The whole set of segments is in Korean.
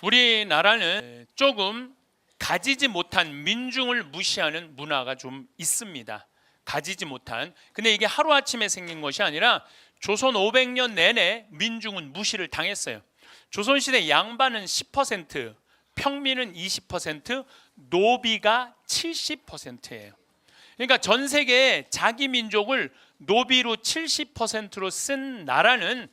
우리나라는 조금 가지지 못한 민중을 무시하는 문화가 좀 있습니다. 가지지 못한. 근데 이게 하루아침에 생긴 것이 아니라 조선 500년 내내 민중은 무시를 당했어요. 조선시대 양반은 10%, 평민은 20%, 노비가 70%예요. 그러니까 전 세계에 자기 민족을 노비로 70%로 쓴 나라는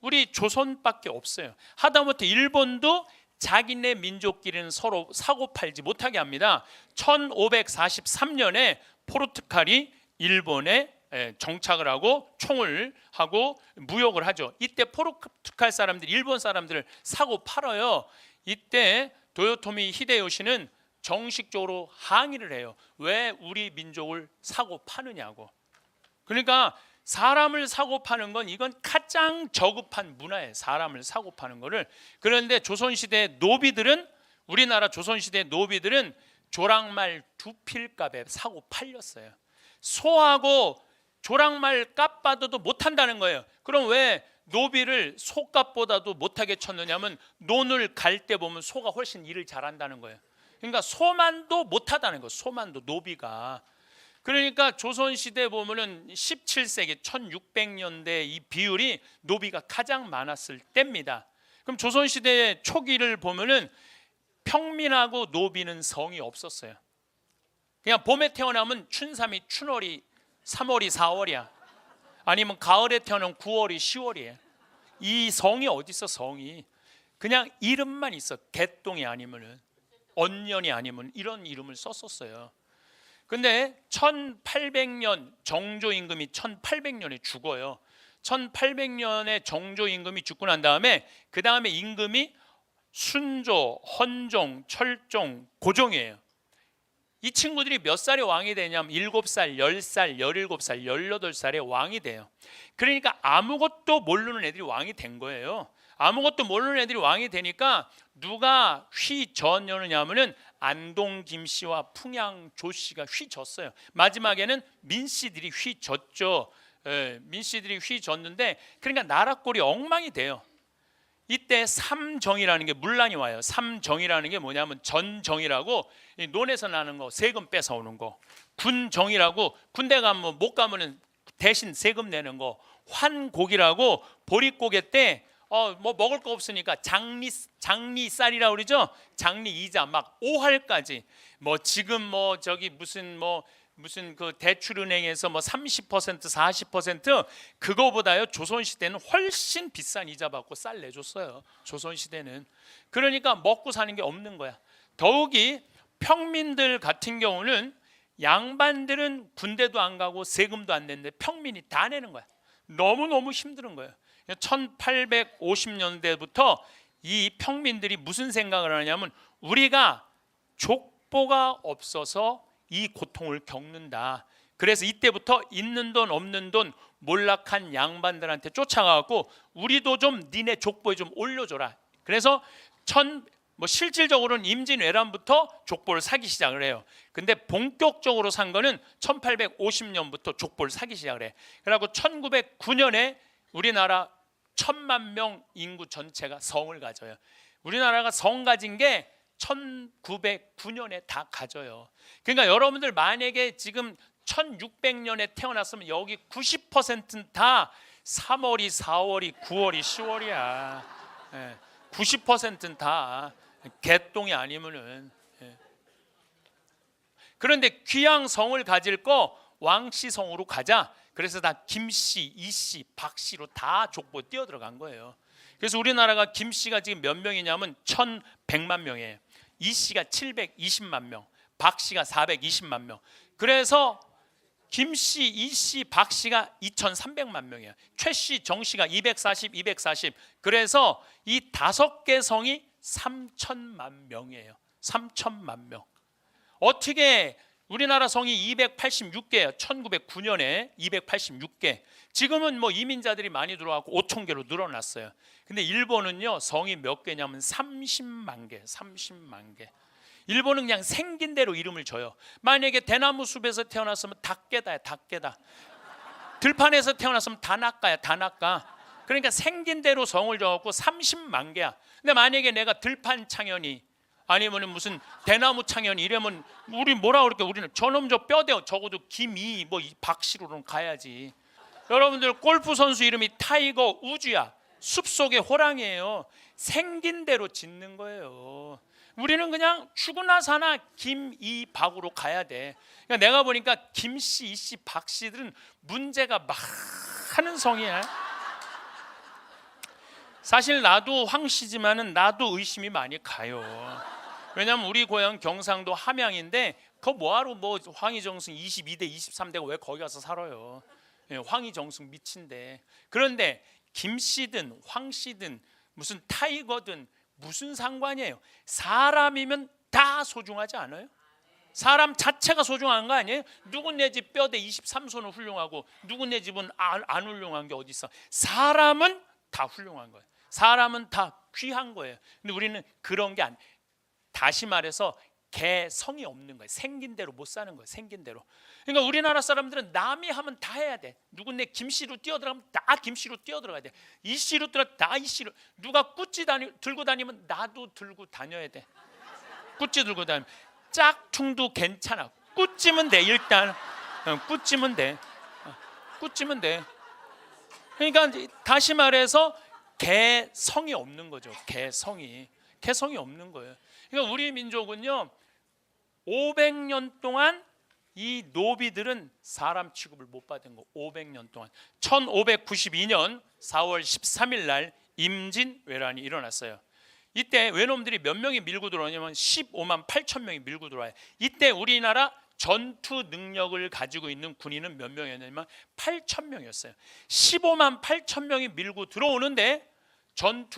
우리 조선밖에 없어요. 하다못해 일본도 자기네 민족끼리는 서로 사고 팔지 못하게 합니다. 1543년에 포르투갈이 일본에 정착을 하고 총을 하고 무역을 하죠. 이때 포르투갈 사람들이 일본 사람들을 사고 팔아요. 이때 도요토미 히데요시는 정식적으로 항의를 해요. 왜 우리 민족을 사고 파느냐고. 그러니까 사람을 사고 파는 건 이건 가장 저급한 문화예요. 사람을 사고 파는 거를. 그런데 조선시대 노비들은, 우리나라 조선시대 노비들은 조랑말 두 필값에 사고 팔렸어요. 소하고 조랑말 값 받아도 못한다는 거예요. 그럼 왜 노비를 소값보다도 못하게 쳤느냐면 논을 갈 때 보면 소가 훨씬 일을 잘한다는 거예요. 그러니까 소만도 못하다는 거예요. 소만도 노비가. 그러니까 조선시대 보면은 17세기 1600년대 이 비율이 노비가 가장 많았을 때입니다. 그럼 조선시대 초기를 보면은 평민하고 노비는 성이 없었어요. 그냥 봄에 태어나면 춘삼이 춘월이 3월이 4월이야. 아니면 가을에 태어나면 9월이 10월이에요. 이 성이 어디 있어? 성이 그냥 이름만 있어. 개똥이 아니면은 언년이 아니면 이런 이름을 썼었어요. 근데 1800년 정조 임금이 1800년에 죽어요. 1800년에 정조 임금이 죽고 난 다음에 그 다음에 임금이 순조, 헌종, 철종, 고종이에요. 이 친구들이 몇 살에 왕이 되냐면 7살, 10살, 17살, 18살에 왕이 돼요. 그러니까 아무것도 모르는 애들이 왕이 된 거예요. 아무것도 모르는 애들이 왕이 되니까 누가 휘저었냐면은 안동 김씨와 풍양 조씨가 휘졌어요. 마지막에는 민씨들이 휘졌죠. 민씨들이 휘졌는데 그러니까 나라 꼴이 엉망이 돼요. 이때 삼정이라는 게 문란이 와요. 삼정이라는 게 뭐냐면 전정이라고 논에서 나는 거 세금 뺏어오는 거, 군정이라고 군대 가면 못 가면은 대신 세금 내는 거, 환곡이라고 보릿고개 때 뭐 먹을 거 없으니까 장리쌀이라고 그러죠. 장리 이자 막 5할까지 뭐 지금 뭐 저기 무슨 그 대출은행에서 뭐 30% 40% 그거보다요 조선시대는 훨씬 비싼 이자 받고 쌀 내줬어요. 조선시대는. 그러니까 먹고 사는 게 없는 거야. 더욱이 평민들 같은 경우는 양반들은 군대도 안 가고 세금도 안 냈는데 평민이 다 내는 거야. 너무너무 힘든 거예요. 1850년대부터 이 평민들이 무슨 생각을 하냐면 우리가 족보가 없어서 이 고통을 겪는다. 그래서 이때부터 있는 돈 없는 돈 몰락한 양반들한테 쫓아가고 우리도 좀 니네 족보에 좀 올려줘라. 그래서 실질적으로는 임진왜란부터 족보를 사기 시작을 해요. 근데 본격적으로 산 거는 1850년부터 족보를 사기 시작을 해. 그리고 1909년에 우리나라 1000만 명 인구 전체가 성을 가져요. 우리나라가 성 가진 게 1909년에 다 가져요. 그러니까 여러분들 만약에 지금 1600년에 태어났으면 여기 90%는 다 3월이 4월이 9월이 10월이야. 90%는 다 개똥이 아니면은. 그런데 귀양 성을 가질 거 왕씨성으로 가자. 그래서 다 김씨, 이씨, 박씨로 다 족보 뛰어 들어간 거예요. 그래서 우리나라가 김씨가 지금 몇 명이냐면 1100만 명이에요. 이씨가 720만 명, 박씨가 420만 명. 그래서 김씨, 이씨, 박씨가 2300만 명이에요. 최씨, 정씨가 240. 그래서 이 5개 성이 3000만 명이에요. 3000만 명. 어떻게 우리나라 성이 286개예요. 1909년에 286개. 지금은 뭐 이민자들이 많이 들어와서 5,000개로 늘어났어요. 근데 일본은요 성이 몇 개냐면 30만 개, 30만 개. 일본은 그냥 생긴 대로 이름을 줘요. 만약에 대나무 숲에서 태어났으면 닭개다야, 닭개다. 들판에서 태어났으면 다나까야, 다나까. 그러니까 생긴 대로 성을 정하고 30만 개야. 근데 만약에 내가 들판 창현이 아니면 무슨 대나무 창현이 이러면 우리 뭐라 그럴게? 우리는 저놈 저 뼈대 적어도 김이 뭐 박씨로는 가야지. 여러분들 골프 선수 이름이 타이거 우즈야. 숲속의 호랑이에요. 생긴 대로 짓는 거예요. 우리는 그냥 죽으나 사나 김이박으로 가야 돼. 그러니까 내가 보니까 김씨, 이씨, 박씨들은 문제가 많은 성이야. 사실 나도 황씨지만은 나도 의심이 많이 가요. 왜냐면 우리 고향 경상도 함양인데 그 뭐하러 뭐 황희정승 22대 23대가 왜 거기 가서 살아요. 황희정승 미친데. 그런데 김씨든 황씨든 무슨 타이거든 무슨 상관이에요. 사람이면 다 소중하지 않아요? 사람 자체가 소중한 거 아니에요? 누구 내 집 뼈대 23손은 훌륭하고 누구 내 집은 안 훌륭한 게 어디 있어? 사람은 다 훌륭한 거예요. 사람은 다 귀한 거예요. 근데 우리는 그런 게 다시 말해서 개성이 없는 거예요. 생긴 대로 못 사는 거예요. 생긴 대로. 그러니까 우리나라 사람들은 남이 하면 다 해야 돼. 누군데 김씨로 뛰어들어가면 다 김씨로 뛰어들어가야 돼. 이씨로 들어 다 이씨로. 누가 꾸찌 들고 다니면 나도 들고 다녀야 돼. 꾸찌 들고 다니면 짝퉁도 괜찮아. 꾸찌면 돼. 일단 꾸찌면 돼. 꾸찌면 돼. 그러니까 다시 말해서 개성이 없는 거죠. 개성이 없는 거예요. 그러니까 우리 민족은요 500년 동안 이 노비들은 사람 취급을 못 받은 거. 500년 동안 1592년 4월 13일 날 임진왜란이 일어났어요. 이때 외놈들이 몇 명이 밀고 들어오냐면 15만 8천 명이 밀고 들어와요. 이때 우리나라 전투 능력을 가지고 있는 군인은 몇 명이었냐면 8천 명이었어요. 15만 8천 명이 밀고 들어오는데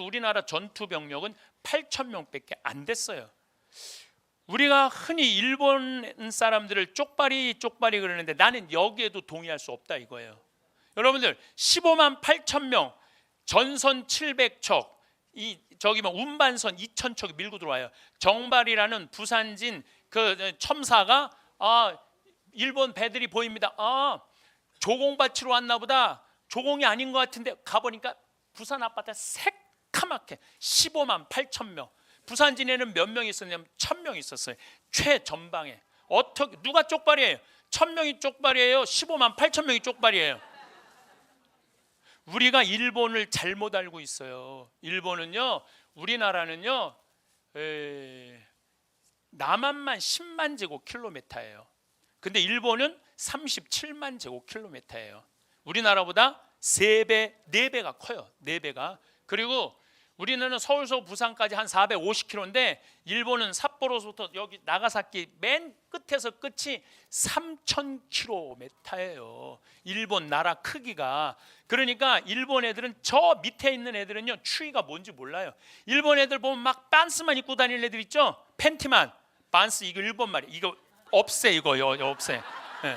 우리나라 전투 병력은 8천 명밖에 안 됐어요. 우리가 흔히 일본 사람들을 쪽발이 그러는데 나는 여기에도 동의할 수 없다 이거예요. 여러분들 15만 8천 명, 전선 700척, 저기 뭐 운반선 2,000척이 밀고 들어와요. 정발이라는 부산진 그 첨사가 일본 배들이 보입니다. 조공받치러 왔나 보다. 조공이 아닌 것 같은데 가보니까 부산 앞바다 새카맣게 15만 8천 명. 부산진에는 몇 명 있었냐면 1,000명 있었어요. 최전방에. 어떻게 누가 쪽발이에요? 1,000명이 쪽발이에요? 15만 8천 명이 쪽발이에요? 우리가 일본을 잘못 알고 있어요. 일본은요, 우리나라는요, 남한만 10만 제곱킬로미터예요. 근데 일본은 37만 제곱킬로미터예요. 우리나라보다 3배, 4배가 커요. 4배가. 그리고 우리는 서울서 부산까지 한 450km인데 일본은 삿포로부터 여기 나가사키 맨 끝에서 끝이 3,000km예요. 일본 나라 크기가. 그러니까 일본 애들은 저 밑에 있는 애들은요 추위가 뭔지 몰라요. 일본 애들 보면 막 반스만 입고 다니는 애들 있죠. 팬티만. 반스 이거 일본 말이에요. 이거 없애 이거요. 없애. 네.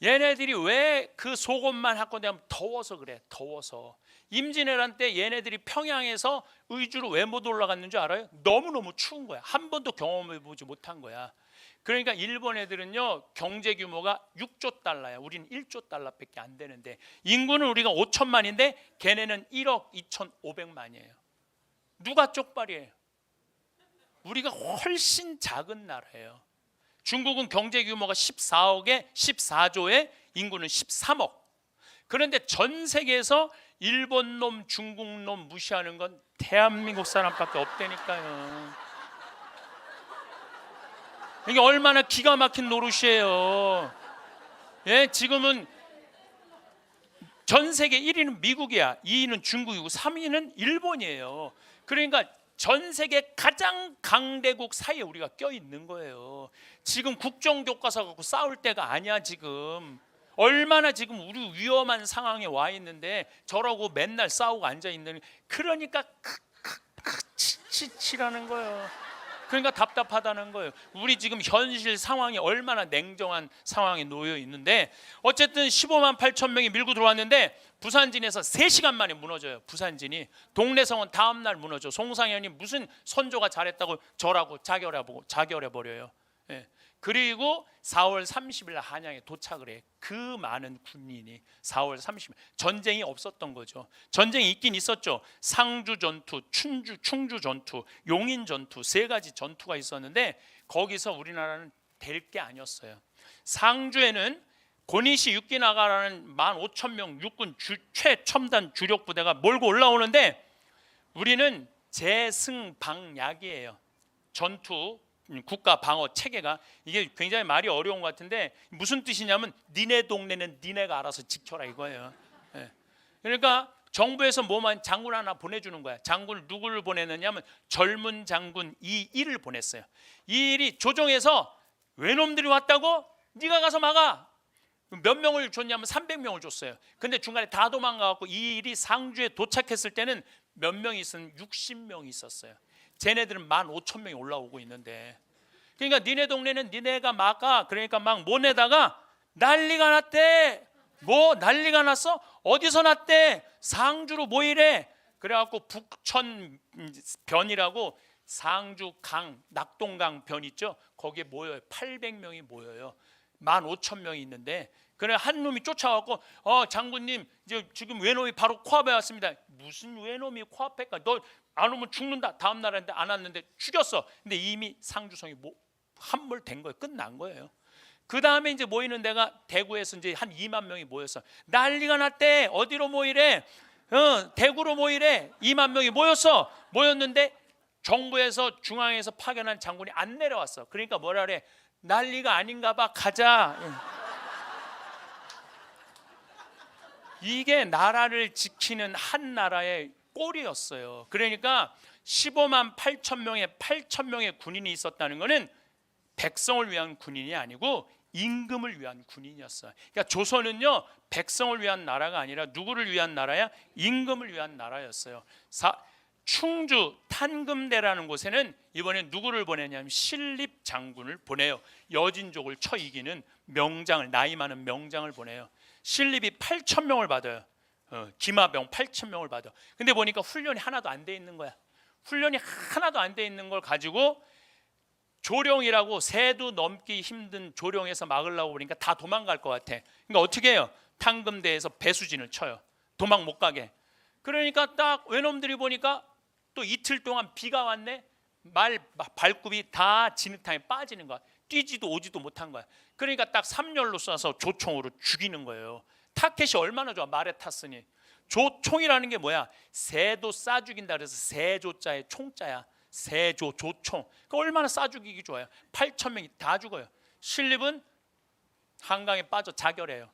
얘네들이 왜 그 속옷만 갖고 다니면 더워서 그래. 더워서. 임진왜란 때 얘네들이 평양에서 의주로 왜 못 올라갔는 줄 알아요? 너무너무 추운 거야. 한 번도 경험해보지 못한 거야. 그러니까 일본 애들은요 경제 규모가 6조 달러야. 우리는 1조 달러밖에 안 되는데 인구는 우리가 5천만인데 걔네는 1억 2,500만이에요. 누가 쪽발이에요? 우리가 훨씬 작은 나라예요. 중국은 경제 규모가 14조에 인구는 13억. 그런데 전 세계에서 일본 놈, 중국 놈 무시하는 건 대한민국 사람밖에 없다니까요. 이게 얼마나 기가 막힌 노릇이에요. 예, 지금은 전 세계 1위는 미국이야. 2위는 중국이고 3위는 일본이에요. 그러니까 전 세계 가장 강대국 사이에 우리가 껴 있는 거예요. 지금 국정교과서 갖고 싸울 때가 아니야 지금. 얼마나 지금 우리 위험한 상황에 와 있는데 저러고 맨날 싸우고 앉아 있는. 그러니까 치치라는 거예요. 그러니까 답답하다는 거예요. 우리 지금 현실 상황이 얼마나 냉정한 상황에 놓여 있는데 어쨌든 15만 8천 명이 밀고 들어왔는데 부산진에서 3시간 만에 무너져요. 부산진이. 동래성은 다음 날 무너져. 송상현이 무슨 선조가 잘했다고 절하고 자결해버려요. 예. 그리고 4월 30일 날 한양에 도착을 해. 그 많은 군인이 4월 30일 전쟁이 없었던 거죠. 전쟁이 있긴 있었죠. 상주 전투, 충주 전투, 용인 전투 세 가지 전투가 있었는데 거기서 우리나라는 될 게 아니었어요. 상주에는 고니시 육기나가라는 15,000명 육군 최첨단 주력 부대가 몰고 올라오는데 우리는 재승방약이에요. 전투 국가 방어 체계가 이게 굉장히 말이 어려운 것 같은데 무슨 뜻이냐면 니네 동네는 니네가 알아서 지켜라 이거예요. 예. 그러니까 정부에서 뭐만 장군 하나 보내주는 거야. 장군 누구를 보내느냐면 젊은 장군 이일을 보냈어요. 이일이 조정에서 외놈들이 왔다고 네가 가서 막아. 몇 명을 줬냐면 300명을 줬어요. 근데 중간에 다 도망가갖고 이일이 상주에 도착했을 때는 몇 명이 있었는 60명이 있었어요. 쟤네들은 15,000명이 올라오고 있는데 그러니까 니네 동네는 니네가 막아. 그러니까 막 모내다가 난리가 났대. 뭐 난리가 났어? 어디서 났대? 상주로 모이래. 그래갖고 북천변이라고 상주 강 낙동강 변 있죠. 거기에 모여요. 800명이 모여요. 15,000명이 있는데 그래 한 놈이 쫓아와갖고 장군님 이제 지금 외놈이 바로 코앞에 왔습니다. 무슨 외놈이 코앞에 가? 너 안 오면 죽는다. 다음 날 했는데 안 왔는데 죽였어. 근데 이미 상주성이 함몰된 거예요. 끝난 거예요. 그 다음에 이제 모이는 데가 대구에서 이제 한 2만 명이 모였어. 난리가 났대. 어디로 모이래? 대구로 모이래. 2만 명이 모였는데 정부에서 중앙에서 파견한 장군이 안 내려왔어. 그러니까 뭐라 그래? 난리가 아닌가 봐. 가자. 이게 나라를 지키는 한 나라의 꼴이었어요. 그러니까 15만 8천 명의 군인이 있었다는 것은 백성을 위한 군인이 아니고 임금을 위한 군인이었어요. 그러니까 조선은요 백성을 위한 나라가 아니라 누구를 위한 나라야? 임금을 위한 나라였어요. 충주 탄금대라는 곳에는 이번에 누구를 보내냐면 신립 장군을 보내요. 여진족을 쳐 이기는 명장을, 나이 많은 명장을 보내요. 신립이 8,000명을 받아요. 기마병 8,000명을 받아. 근데 보니까 훈련이 하나도 안 돼 있는 거야. 훈련이 하나도 안 돼 있는 걸 가지고 조령이라고 새도 넘기 힘든 조령에서 막으려고 그러니까 다 도망갈 것 같아. 그러니까 어떻게 해요? 탄금대에서 배수진을 쳐요. 도망 못 가게. 그러니까 딱 외놈들이 보니까 또 이틀 동안 비가 왔네. 발굽이 다 진흙탕에 빠지는 거야. 뛰지도 오지도 못한 거야. 그러니까 딱 삼열로 쏴서 조총으로 죽이는 거예요. 타켓이 얼마나 좋아. 말에 탔으니. 조총이라는 게 뭐야? 새도 쏴 죽인다 그래서 새조자의 총자야. 새조, 조총. 그 얼마나 쏴 죽이기 좋아요. 8,000명이 다 죽어요. 신립은 한강에 빠져 자결해요.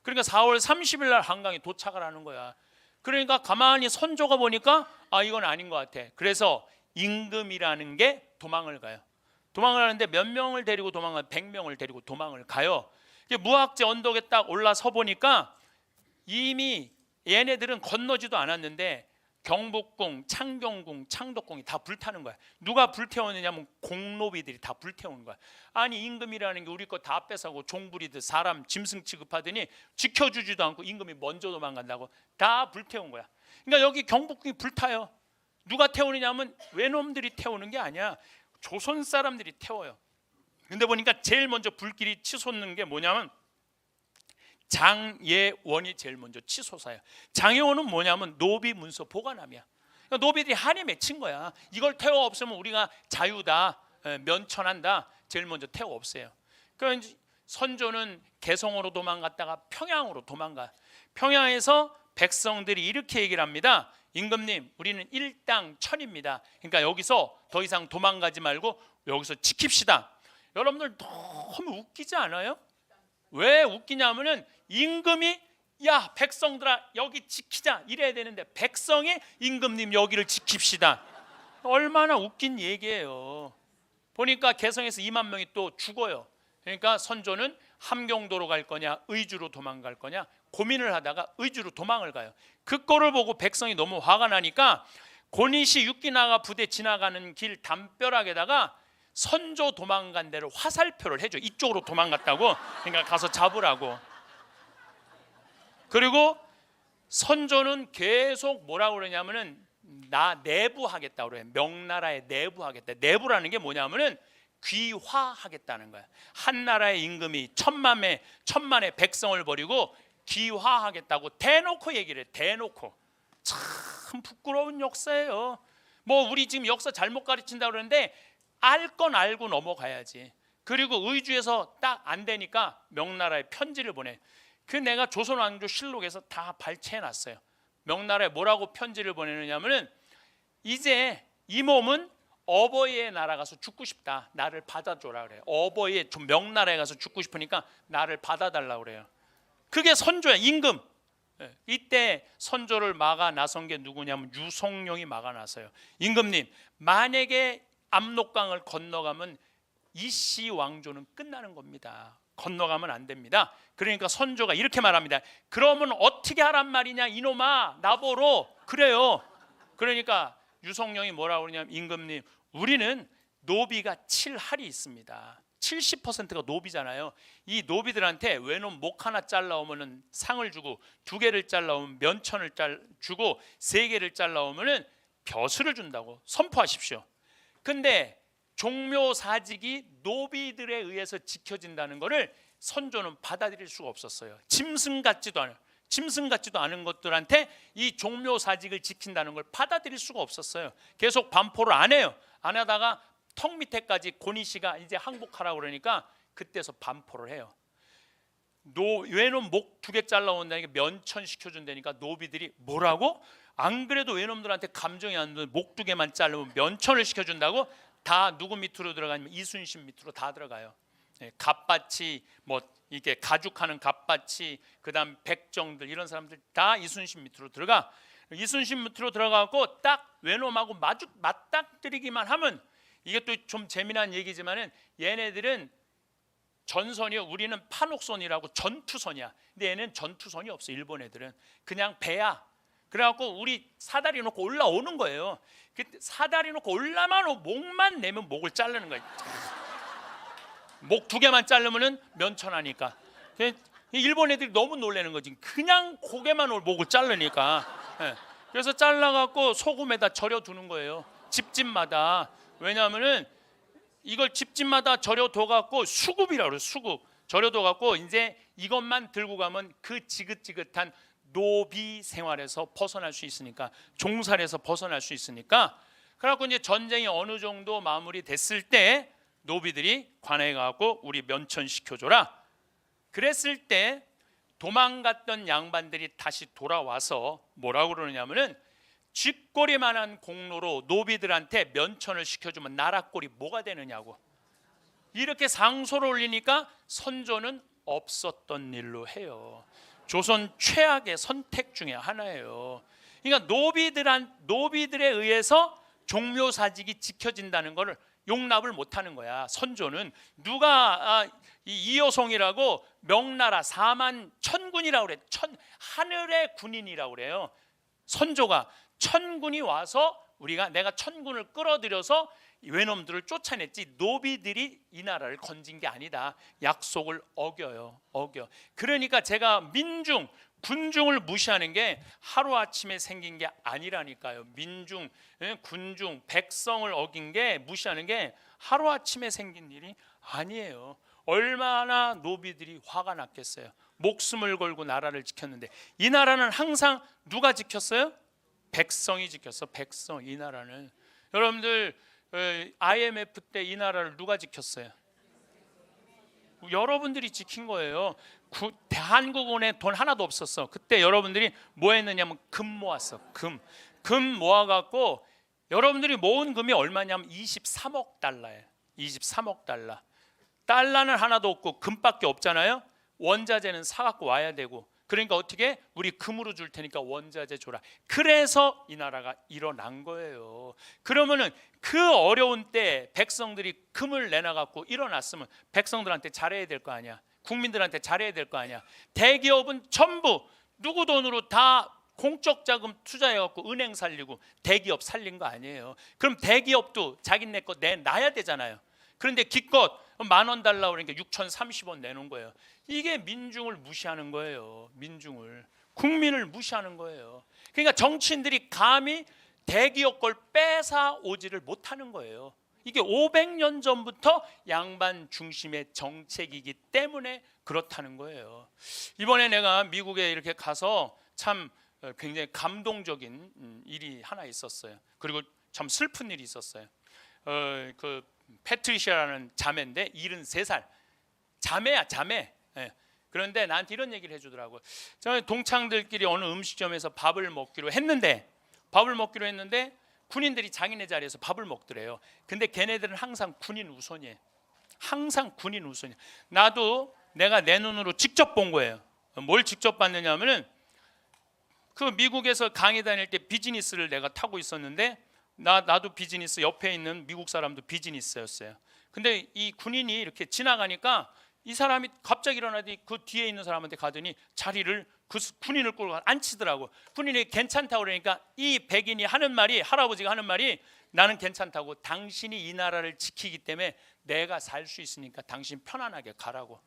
그러니까 4월 30일 날 한강에 도착을 하는 거야. 그러니까 가만히 선조가 보니까 이건 아닌 것 같아. 그래서 임금이라는 게 도망을 가요. 도망을 하는데 몇 명을 데리고 도망가요? 100명을 데리고 도망을 가요. 무학재 언덕에 딱 올라서 보니까 이미 얘네들은 건너지도 않았는데 경복궁, 창경궁, 창덕궁이 다 불타는 거야. 누가 불태우느냐면 공노비들이 다 불태우는 거야. 아니 임금이라는 게 우리 거 다 뺏어가고 종부리듯 사람 짐승 취급하더니 지켜주지도 않고 임금이 먼저 도망간다고 다 불태운 거야. 그러니까 여기 경복궁이 불타요. 누가 태우느냐면 외놈들이 태우는 게 아니야. 조선 사람들이 태워요. 근데 보니까 제일 먼저 불길이 치솟는 게 뭐냐면 장예원이 제일 먼저 치솟아요. 장예원은 뭐냐면 노비 문서 보관함이야. 그러니까 노비들이 한이 맺힌 거야. 이걸 태워 없으면 우리가 자유다, 면천한다. 제일 먼저 태워 없애요. 그러니까 선조는 개성으로 도망갔다가 평양으로 도망가. 평양에서 백성들이 이렇게 얘기를 합니다. 임금님, 우리는 일당 천입니다. 그러니까 여기서 더 이상 도망가지 말고 여기서 지킵시다. 여러분들 너무 웃기지 않아요? 왜 웃기냐면은 임금이 야 백성들아 여기 지키자 이래야 되는데 백성이 임금님 여기를 지킵시다. 얼마나 웃긴 얘기예요. 보니까 개성에서 2만 명이 또 죽어요. 그러니까 선조는 함경도로 갈 거냐 의주로 도망갈 거냐 고민을 하다가 의주로 도망을 가요. 그 꼴을 보고 백성이 너무 화가 나니까 고니시 육기나가 부대 지나가는 길 담벼락에다가 선조 도망간 데를 화살표를 해줘. 이쪽으로 도망갔다고. 그러니까 가서 잡으라고. 그리고 선조는 계속 뭐라고 그러냐면은 나 내부하겠다고 그래요. 명나라에 내부하겠다. 내부라는 게 뭐냐면은 귀화하겠다는 거야. 한 나라의 임금이 천만의 백성을 버리고 귀화하겠다고 대놓고 얘기를 해. 대놓고. 참 부끄러운 역사예요. 뭐 우리 지금 역사 잘못 가르친다고 그러는데 알 건 알고 넘어가야지. 그리고 의주에서 딱 안 되니까 명나라에 편지를 보내. 그 내가 조선왕조 실록에서 다 발췌해놨어요. 명나라에 뭐라고 편지를 보내느냐면은 이제 이 몸은 어버이의 나라 가서 죽고 싶다. 나를 받아줘라 그래요. 어버이의 명나라에 가서 죽고 싶으니까 나를 받아달라고 그래요. 그게 선조야. 임금. 이때 선조를 막아 나선 게 누구냐면 유송룡이 막아 나서요. 임금님, 만약에 압록강을 건너가면 이씨 왕조는 끝나는 겁니다. 건너가면 안 됩니다. 그러니까 선조가 이렇게 말합니다. 그러면 어떻게 하란 말이냐 이놈아, 나보러. 그래요. 그러니까 유송룡이 뭐라고 그러냐면 임금님, 우리는 노비가 7할이 있습니다. 70%가 노비잖아요. 이 노비들한테 외놈 목 하나 잘라오면은 상을 주고, 2개를 잘라오면 면천을 주고, 3개를 잘라오면은 벼슬을 준다고 선포하십시오. 근데 종묘사직이 노비들에 의해서 지켜진다는 것을 선조는 받아들일 수가 없었어요. 짐승 같지도 않은 것들한테 이 종묘사직을 지킨다는 걸 받아들일 수가 없었어요. 계속 반포를 안 해요. 안 하다가 턱 밑에까지 고니씨가 이제 항복하라고 그러니까 그때서 반포를 해요. 외놈 목 2개 잘라온다니까 면천 시켜준다니까 노비들이 뭐라고? 안 그래도 외놈들한테 감정이 안 드는 목 2개만 자르면 면천을 시켜준다고? 다 누구 밑으로 들어가냐면 이순신 밑으로 다 들어가요. 갑밭이 뭐 이게 가죽하는 갑밭이, 그다음 백정들, 이런 사람들 다 이순신 밑으로 들어가. 이순신 밑으로 들어가고 딱 외놈하고 맞닥뜨리기만 하면, 이게 또 좀 재미난 얘기지만은 얘네들은 전선이요, 우리는 판옥선이라고 전투선이야. 근데 얘는 전투선이 없어. 일본 애들은 그냥 배야. 그래갖고 우리 사다리 놓고 올라오는 거예요. 사다리 놓고 올라만 목만 내면 목을 자르는 거예요. 목 2개만 자르면은 면천하니까. 일본 애들이 너무 놀라는 거지. 그냥 고개만 목을 자르니까. 그래서 잘라갖고 소금에다 절여두는 거예요. 집집마다. 왜냐하면은 이걸 집집마다 절여둬갖고 수급이라고 그래요. 수급. 절여둬갖고 이제 이것만 들고 가면 그 지긋지긋한 노비 생활에서 벗어날 수 있으니까, 종살에서 벗어날 수 있으니까. 그래갖고 이제 전쟁이 어느 정도 마무리됐을 때 노비들이 관에 가고 우리 면천 시켜줘라. 그랬을 때 도망갔던 양반들이 다시 돌아와서 뭐라고 그러냐면은, 쥐꼬리만한 공로로 노비들한테 면천을 시켜주면 나라꼴이 뭐가 되느냐고. 이렇게 상소를 올리니까 선조는 없었던 일로 해요. 조선 최악의 선택 중에 하나예요. 그러니까 노비들에 의해서 종묘사직이 지켜진다는 것을 용납을 못하는 거야. 선조는 누가 이여송이라고 명나라 4만 천군이라고 그래. 하늘의 군인이라고 그래요. 선조가 천군이 와서 내가 천군을 끌어들여서 외놈들을 쫓아냈지, 노비들이 이 나라를 건진 게 아니다. 약속을 어겨. 그러니까 제가 군중을 무시하는 게 하루아침에 생긴 게 아니라니까요. 군중, 백성을 어긴 게, 무시하는 게 하루아침에 생긴 일이 아니에요. 얼마나 노비들이 화가 났겠어요. 목숨을 걸고 나라를 지켰는데, 이 나라는 항상 누가 지켰어요? 백성이 지켰어. 백성. 이 나라는, 여러분들 IMF 때 이 나라를 누가 지켰어요? 여러분들이 지킨 거예요. 한국은에 돈 하나도 없었어. 그때 여러분들이 뭐 했느냐면 금 모았어. 금 모아갖고, 여러분들이 모은 금이 얼마냐면 23억 달러예요. 23억 달러. 달러는 하나도 없고 금밖에 없잖아요. 원자재는 사갖고 와야 되고. 그러니까 어떻게? 우리 금으로 줄 테니까 원자재 줘라. 그래서 이 나라가 일어난 거예요. 그러면은 그 어려운 때 백성들이 금을 내놔갖고 일어났으면 백성들한테 잘해야 될 거 아니야. 국민들한테 잘해야 될 거 아니야. 대기업은 전부 누구 돈으로 다 공적 자금 투자해갖고 은행 살리고 대기업 살린 거 아니에요. 그럼 대기업도 자기네 거 내놔야 되잖아요. 그런데 기껏 10,000원 달라고 그러니까 6,030원 내놓은 거예요. 이게 민중을 무시하는 거예요. 국민을 무시하는 거예요. 그러니까 정치인들이 감히 대기업 걸 뺏어 오지를 못하는 거예요. 이게 500년 전부터 양반 중심의 정책이기 때문에 그렇다는 거예요. 이번에 내가 미국에 이렇게 가서 참 굉장히 감동적인 일이 하나 있었어요. 그리고 참 슬픈 일이 있었어요. 그 패트리시아라는 자매인데 73살 자매야, 자매. 예. 그런데 나한테 이런 얘기를 해주더라고요. 저희 동창들끼리 어느 음식점에서 밥을 먹기로 했는데 군인들이 자기네 자리에서 밥을 먹더래요. 근데 걔네들은 항상 군인 우선이에요. 항상 군인 우선이에요. 나도 내가 내 눈으로 직접 본 거예요. 뭘 직접 봤느냐면은 그 미국에서 강의 다닐 때 비즈니스를 내가 타고 있었는데 나도 비즈니스, 옆에 있는 미국 사람도 비즈니스였어요. 근데 이 군인이 이렇게 지나가니까 이 사람이 갑자기 일어나더니 그 뒤에 있는 사람한테 가더니 자리를 그 군인을 끌고 앉히더라고. 군인이 괜찮다고 그러니까 이 백인이 하는 말이, 할아버지가 하는 말이, 나는 괜찮다고, 당신이 이 나라를 지키기 때문에 내가 살 수 있으니까 당신 편안하게 가라고.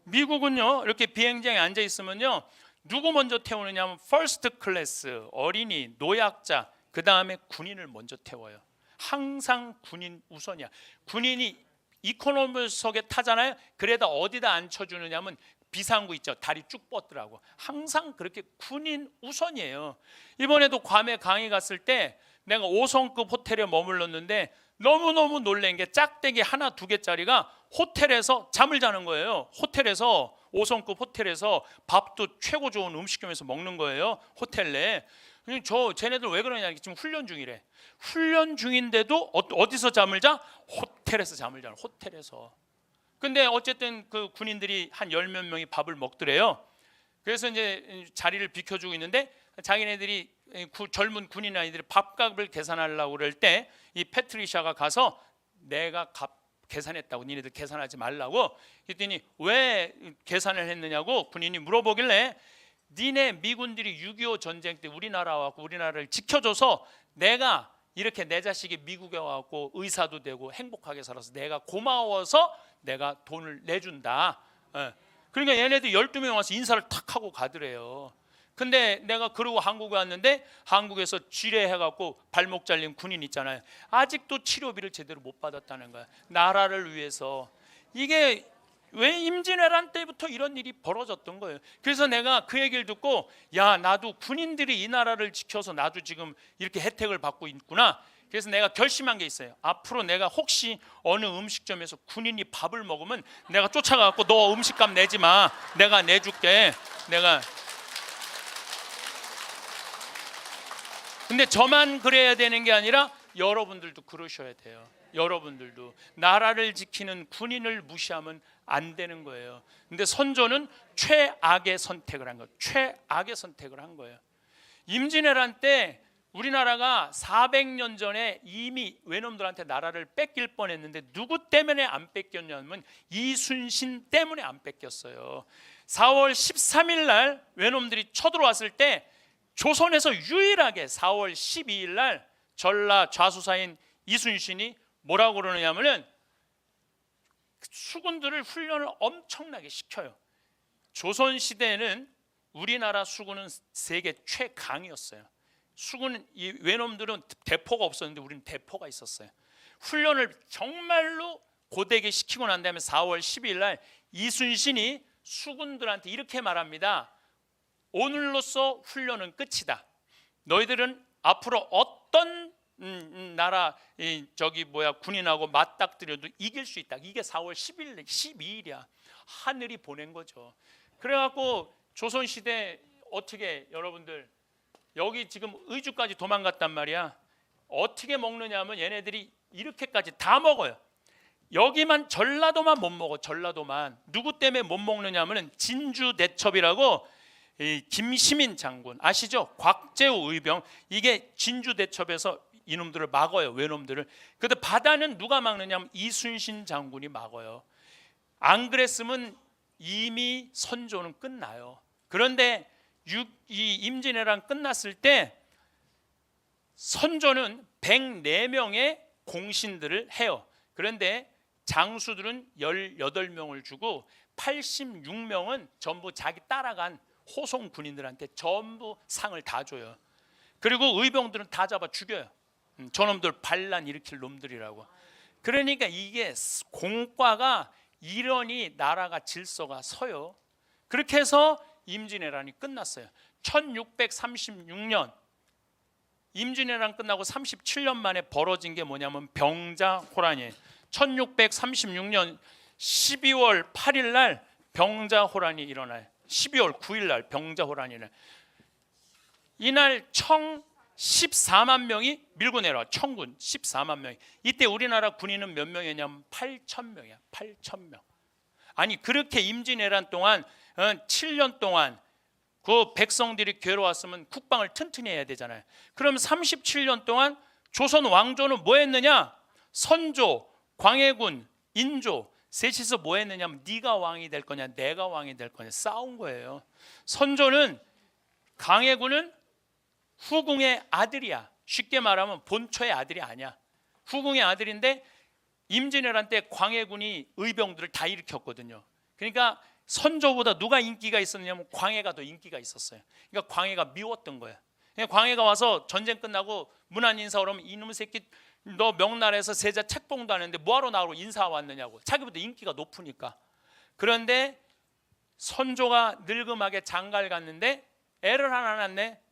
미국은요, 이렇게 비행장에 앉아 있으면요, 누구 먼저 태우느냐면 퍼스트 클래스, 어린이, 노약자, 그 다음에 군인을 먼저 태워요. 항상 군인 우선이야. 군인이 이코노미석에 타잖아요. 그래도 어디다 앉혀주느냐면 비상구 있죠. 다리 쭉 뻗더라고. 항상 그렇게 군인 우선이에요. 이번에도 괌에 강의 갔을 때 내가 5성급 호텔에 머물렀는데 너무너무 놀란 게 짝대기 하나 두 개짜리가 호텔에서 잠을 자는 거예요. 호텔에서 5성급 호텔에서 밥도 최고 좋은 음식점에서 먹는 거예요. 호텔 내에. 쟤네들 왜 그러냐, 지금 훈련 중이래. 훈련 중인데도 어디서 잠을 자? 호텔에서 잠을 자. 호텔에서. 근데 어쨌든 그 군인들이 한 10몇 명이 밥을 먹더래요. 그래서 이제 자리를 비켜주고 있는데 자기네들이 젊은 군인 아이들이 밥값을 계산하려고 그럴 때 이 패트리샤가 가서 내가 계산했다고, 니네들 계산하지 말라고. 그랬더니 왜 계산을 했느냐고 군인이 물어보길래, 니네 미군들이 6.25 전쟁 때 우리나라와 우리나라를 지켜줘서 내가 이렇게 내 자식이 미국에 와갖고 의사도 되고 행복하게 살아서 내가 고마워서 내가 돈을 내준다. 그러니까 얘네들 12명 와서 인사를 탁 하고 가더래요. 근데 내가 그러고 한국에 왔는데 한국에서 쥐레해갖고 발목 잘린 군인 있잖아요. 아직도 치료비를 제대로 못 받았다는 거야. 나라를 위해서. 이게 왜 임진왜란 때부터 이런 일이 벌어졌던 거예요. 그래서 내가 그 얘기를 듣고, 야, 나도 군인들이 이 나라를 지켜서 나도 지금 이렇게 혜택을 받고 있구나. 그래서 내가 결심한 게 있어요. 앞으로 내가 혹시 어느 음식점에서 군인이 밥을 먹으면 내가 쫓아가고, 너 음식값 내지 마, 내가 내줄게. 근데 저만 그래야 되는 게 아니라 여러분들도 그러셔야 돼요. 여러분들도 나라를 지키는 군인을 무시하면 안 되는 거예요. 근데 선조는 최악의 선택을 한 거예요. 최악의 선택을 한 거예요. 임진왜란 때 우리나라가 400년 전에 이미 외놈들한테 나라를 뺏길 뻔했는데 누구 때문에 안 뺏겼냐면 이순신 때문에 안 뺏겼어요. 4월 13일 날 외놈들이 쳐들어왔을 때 조선에서 유일하게 4월 12일 날 전라 좌수사인 이순신이 뭐라고 그러느냐면은 수군들을 훈련을 엄청나게 시켜요. 조선 시대에는 우리나라 수군은 세계 최강이었어요. 수군, 이 외놈들은 대포가 없었는데 우리는 대포가 있었어요. 훈련을 정말로 고되게 시키고 난 다음에 4월 12일 날 이순신이 수군들한테 이렇게 말합니다. 오늘로써 훈련은 끝이다. 너희들은 앞으로 어떤 나라 군인하고 맞닥뜨려도 이길 수 있다. 이게 4월 10일, 12일이야. 하늘이 보낸 거죠. 그래갖고 조선시대 어떻게, 여러분들 여기 지금 의주까지 도망갔단 말이야. 어떻게 먹느냐면 얘네들이 이렇게까지 다 먹어요. 여기만 전라도만 못 먹어. 전라도만. 누구 때문에 못 먹느냐면 진주대첩이라고, 김시민 장군 아시죠? 곽재우 의병, 이게 진주대첩에서 이놈들을 막아요. 외놈들을. 근데 바다는 누가 막느냐면 이순신 장군이 막아요. 안 그랬으면 이미 선조는 끝나요. 그런데 이 임진왜란 끝났을 때 선조는 104명의 공신들을 해요. 그런데 장수들은 18명을 주고 86명은 전부 자기 따라간 호송 군인들한테 전부 상을 다 줘요. 그리고 의병들은 다 잡아 죽여요. 저놈들 반란 일으킬 놈들이라고. 그러니까 이게 공과가 이러니 나라가 질서가 서요. 그렇게 해서 임진왜란이 끝났어요. 1636년 임진왜란 끝나고 37년 만에 벌어진 게 뭐냐면 병자호란이에요. 1636년 12월 8일 날 병자호란이 일어나요. 12월 9일 날 병자호란이 날. 이날 청 14만 명이 밀고 내려와. 청군 14만 명이. 이때 우리나라 군인은 몇 명이냐면 8천 명이야. 8천 명. 아니 그렇게 임진왜란 동안 7년 동안 그 백성들이 괴로웠으면 국방을 튼튼히 해야 되잖아요. 그럼 37년 동안 조선 왕조는 뭐 했느냐? 선조, 광해군, 인조 셋이서 뭐 했느냐면 네가 왕이 될 거냐 내가 왕이 될 거냐 싸운 거예요. 선조는 광해군은 후궁의 아들이야. 쉽게 말하면 본초의 아들이 아니야. 후궁의 아들인데 임진왜란 때 광해군이 의병들을 다 일으켰거든요. 그러니까 선조보다 누가 인기가 있었냐면 광해가 더 인기가 있었어요. 그러니까 광해가 미웠던 거예요. 그러니까 광해가 와서 전쟁 끝나고 문안 인사 오면 이놈의 새끼 너 명나라에서 세자 책봉도 안 했는데 뭐하러 나오고 인사 왔느냐고. 자기보다 인기가 높으니까. 그런데 선조가 늙음하게 장가를 갔는데 애를 하나 낳네.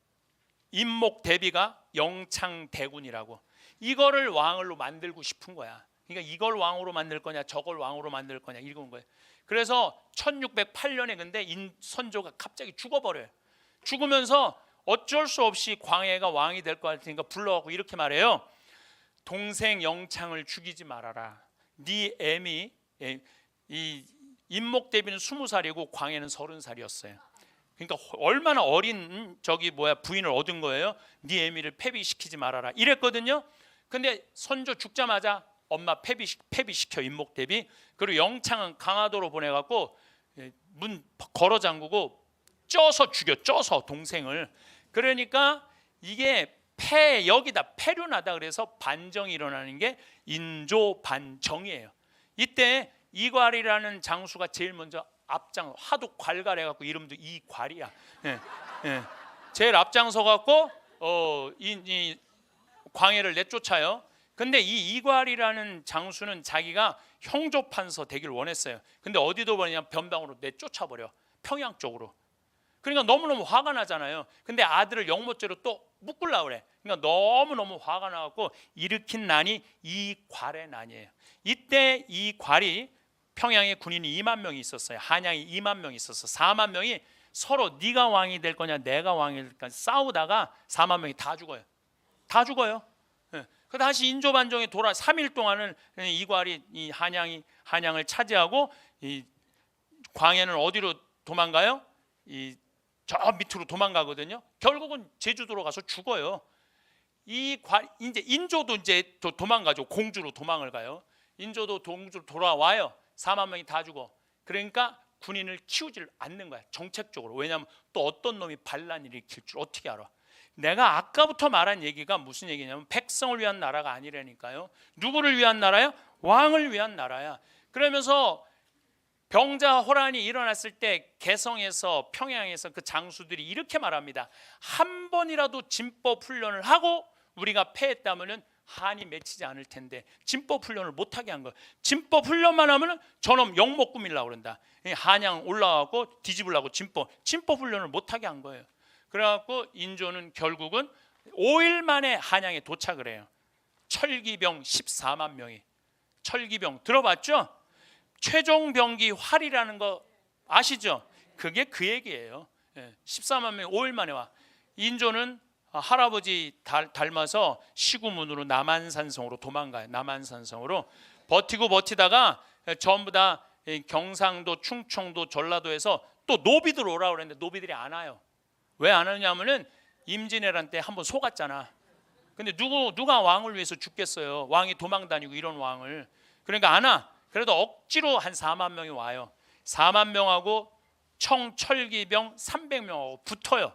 임목대비가 영창대군이라고. 이거를 왕으로 만들고 싶은 거야. 그러니까 이걸 왕으로 만들 거냐 저걸 왕으로 만들 거냐 이런 거예요. 그래서 1608년에 근데 선조가 갑자기 죽어버려요. 죽으면서 어쩔 수 없이 광해가 왕이 될 것 같으니까 불러갖고 이렇게 말해요. 동생 영창을 죽이지 말아라. 네 애미 이 임목대비는 20살이고 광해는 30살이었어요. 그러니까 얼마나 어린 부인을 얻은 거예요. 네 애미를 폐비시키지 말아라 이랬거든요. 근데 선조 죽자마자 엄마 폐비시켜 임목대비. 그리고 영창은 강화도로 보내갖고 문 걸어 잠그고 쪄서 죽여. 쪄서 동생을. 그러니까 이게 여기다 폐륜하다 그래서 반정이 일어나는 게 인조반정이에요. 이때 이괄이라는 장수가 제일 먼저 앞장 하도 괄괄해갖고 이름도 이괄이야. 예, 예. 제일 앞장서갖고 이 광해를 내쫓아요. 근데 이 이괄이라는 장수는 자기가 형조판서 되길 원했어요. 근데 어디도 보냐면 변방으로 내쫓아버려. 평양 쪽으로. 그러니까 너무너무 화가 나잖아요. 근데 아들을 영모죄로 또 묶으려고 그래. 그러니까 너무너무 화가 나갖고 일으킨 난이 이괄의 난이에요. 이때 이괄이 평양에 군인이 2만 명이 있었어요. 한양이 2만 명이 있었어. 4만 명이 서로 네가 왕이 될 거냐 내가 왕이 될 거냐 싸우다가 4만 명이 다 죽어요. 다 죽어요. 그 다시 인조반정이 3일 동안은 이괄이 이 한양을 차지하고 이 광해는 어디로 도망가요? 저 밑으로 도망가거든요. 결국은 제주도로 가서 죽어요. 이제 인조도 이제 도망가죠. 공주로 도망을 가요. 인조도 공주로 돌아와요. 4만 명이 다 죽어. 그러니까 군인을 키우질 않는 거야. 정책적으로. 왜냐하면 또 어떤 놈이 반란을 일으킬 줄 어떻게 알아? 내가 아까부터 말한 얘기가 무슨 얘기냐면 백성을 위한 나라가 아니라니까요. 누구를 위한 나라야? 왕을 위한 나라야. 그러면서 병자호란이 일어났을 때 개성에서 평양에서 그 장수들이 이렇게 말합니다. 한 번이라도 진법 훈련을 하고 우리가 패했다면은 한이 맺히지 않을 텐데 진법 훈련을 못하게 한 거예요. 진법 훈련만 하면은 저놈 영목 꾸밀라고 그런다. 한양 올라가고 뒤집으려고 진법 훈련을 못하게 한 거예요. 그래갖고 인조는 결국은 5일 만에 한양에 도착을 해요. 철기병 14만 명이. 철기병 들어봤죠? 최종병기 활이라는 거 아시죠? 그게 그 얘기예요. 14만 명이 5일 만에 와. 인조는 할아버지 닮아서 시구문으로 남한산성으로 도망가요. 남한산성으로 버티다가 전부 다 경상도, 충청도, 전라도에서 또 노비들 오라고 그랬는데 노비들이 안 와요. 왜 안 오냐면은 임진왜란 때 한번 속았잖아. 근데 누가 왕을 위해서 죽겠어요. 왕이 도망다니고 이런 왕을. 그러니까 안 와. 그래도 억지로 한 4만 명이 와요. 4만 명하고 청철기병 300명하고 붙어요.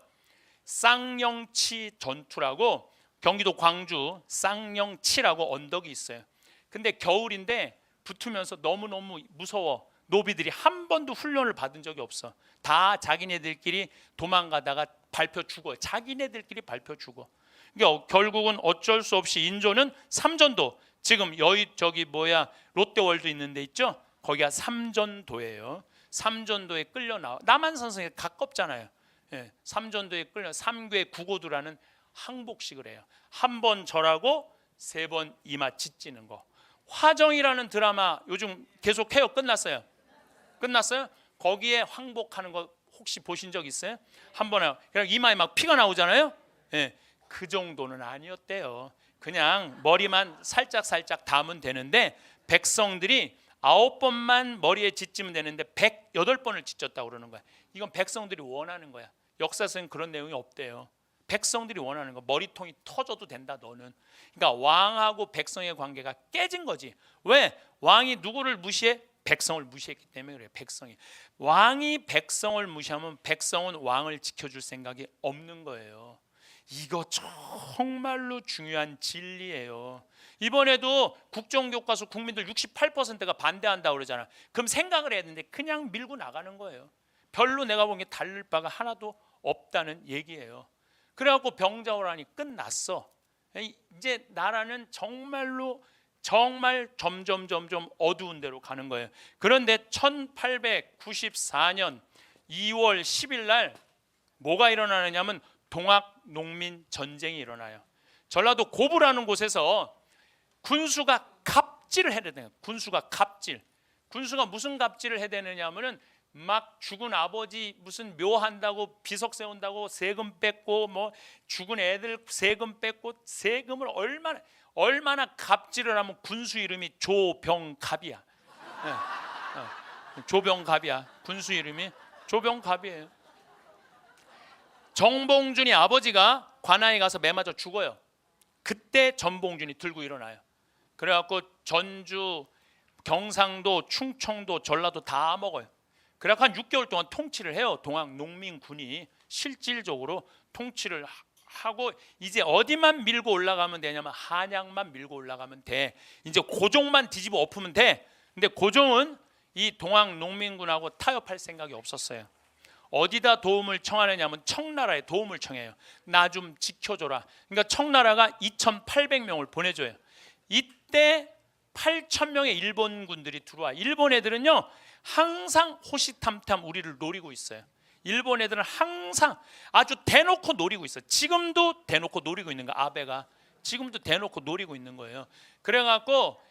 쌍영치 전투라고 경기도 광주 쌍영치라고 언덕이 있어요. 근데 겨울인데 붙으면서 너무너무 무서워. 노비들이 한 번도 훈련을 받은 적이 없어. 다 자기네들끼리 도망가다가 밟혀 죽어요. 자기네들끼리 밟혀 죽어. 그러니까 결국은 어쩔 수 없이 인조는 삼전도, 지금 롯데월드 있는 데 있죠? 거기가 삼전도예요. 삼전도에 끌려 나와. 남한산성에 가깝잖아요. 예, 삼전도에 끌려 삼괴 구고두라는 항복식을 해요. 한 번 절하고 세 번 이마 짓지는 거. 화정이라는 드라마 요즘 계속 해요. 끝났어요? 끝났어요? 거기에 항복하는 거 혹시 보신 적 있어요? 한 번에 그냥 이마에 막 피가 나오잖아요. 예, 그 정도는 아니었대요. 그냥 머리만 살짝 담으면 되는데 백성들이 9번만 머리에 짓지면 되는데 108번을 짓졌다고 그러는 거야. 이건 백성들이 원하는 거야. 역사에서는 그런 내용이 없대요. 백성들이 원하는 거. 머리통이 터져도 된다 너는. 그러니까 왕하고 백성의 관계가 깨진 거지. 왜? 왕이 누구를 무시해? 백성을 무시했기 때문에 그래요. 백성이. 왕이 백성을 무시하면 백성은 왕을 지켜줄 생각이 없는 거예요. 이거 정말로 중요한 진리예요. 이번에도 국정교과서 국민들 68%가 반대한다고 그러잖아. 그럼 생각을 해야 되는데 그냥 밀고 나가는 거예요. 별로 내가 보기에 달릴 바가 하나도 없다는 얘기예요. 그래갖고 병자호란이 끝났어. 이제 나라는 정말로 정말 점점 어두운 데로 가는 거예요. 그런데 1894년 2월 10일 날 뭐가 일어나느냐면 동학농민 전쟁이 일어나요. 전라도 고부라는 곳에서 군수가 갑질을 해야 되는 거예요. 군수가 무슨 갑질을 해야 되느냐면은 막 죽은 아버지 무슨 묘한다고 비석 세운다고 세금 뺏고 뭐 죽은 애들 세금 뺏고 세금을 얼마나 갑질을 하면 군수 이름이 조병갑이야. 조병갑이야. 군수 이름이 조병갑이에요. 정봉준이 아버지가 관아에 가서 매 맞아 죽어요. 그때 정봉준이 들고 일어나요. 그래갖고 전주, 경상도, 충청도, 전라도 다 먹어요. 그래갖고 한 6개월 동안 통치를 해요. 동학농민군이 실질적으로 통치를 하고 이제 어디만 밀고 올라가면 되냐면 한양만 밀고 올라가면 돼. 이제 고종만 뒤집어 엎으면 돼. 근데 고종은 이 동학농민군하고 타협할 생각이 없었어요. 어디다 도움을 청하느냐면 청나라에 도움을 청해요. 나 좀 지켜줘라. 그러니까 청나라가 2,800명을 보내줘요. 이때 8,000명의 일본군들이 들어와. 일본 애들은요 항상 호시탐탐 우리를 노리고 있어요. 일본 애들은 항상 아주 대놓고 노리고 있어요. 지금도 대놓고 노리고 있는 거야. 아베가 지금도 대놓고 노리고 있는 거예요. 그래갖고